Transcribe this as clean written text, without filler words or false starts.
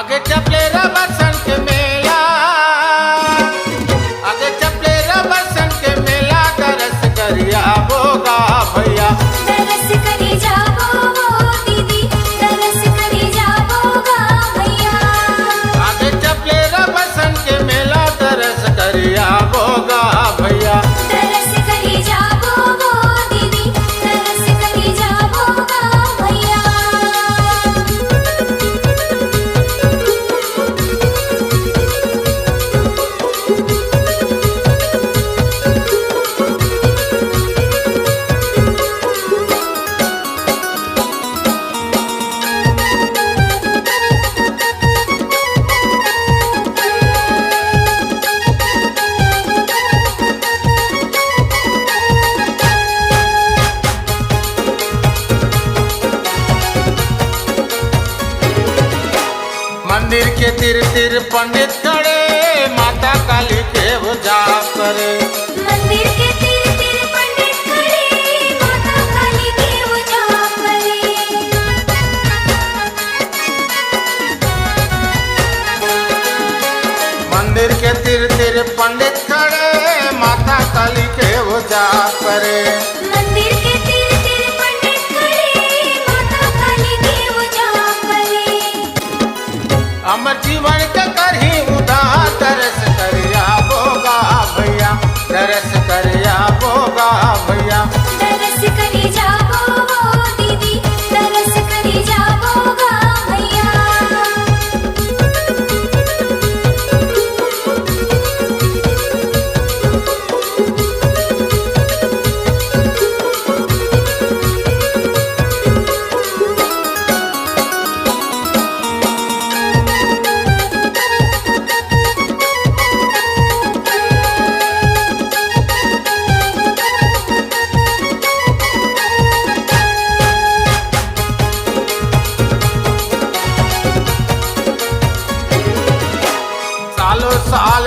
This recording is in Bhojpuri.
आगे चपले रबरसन के मेला, आगे चपले रबरसन के मेला, तरस करिया बोगा भैया। तरस करी जाबो वो दीदी, तरस करी जाबोगा भैया। आगे चपले रबरसन के मेला, तरस करिया बोगा भैया। तरस करी जाबो वो दीदी, तरस करी जाबोगा भैया। मंदिर के तिर तिर पंडित खड़े, माता काली के जाप करे। मंदिर के तीर तीर पंडित खड़े, माता काली के वो जाप करे। मंदिर के तिर तिर पंडित खड़े, माता काली के जाप करे। मंदिर के तीर तीर पंडित खड़े, माता काली के वो जाप करे। अमर जीवन के करही उधार, तरस करिया बोगा भैया, तरस करिया बोगा भैया। तरस करी जाबो वो दीदी, तरस करी जाबोगा भैया। सालों साल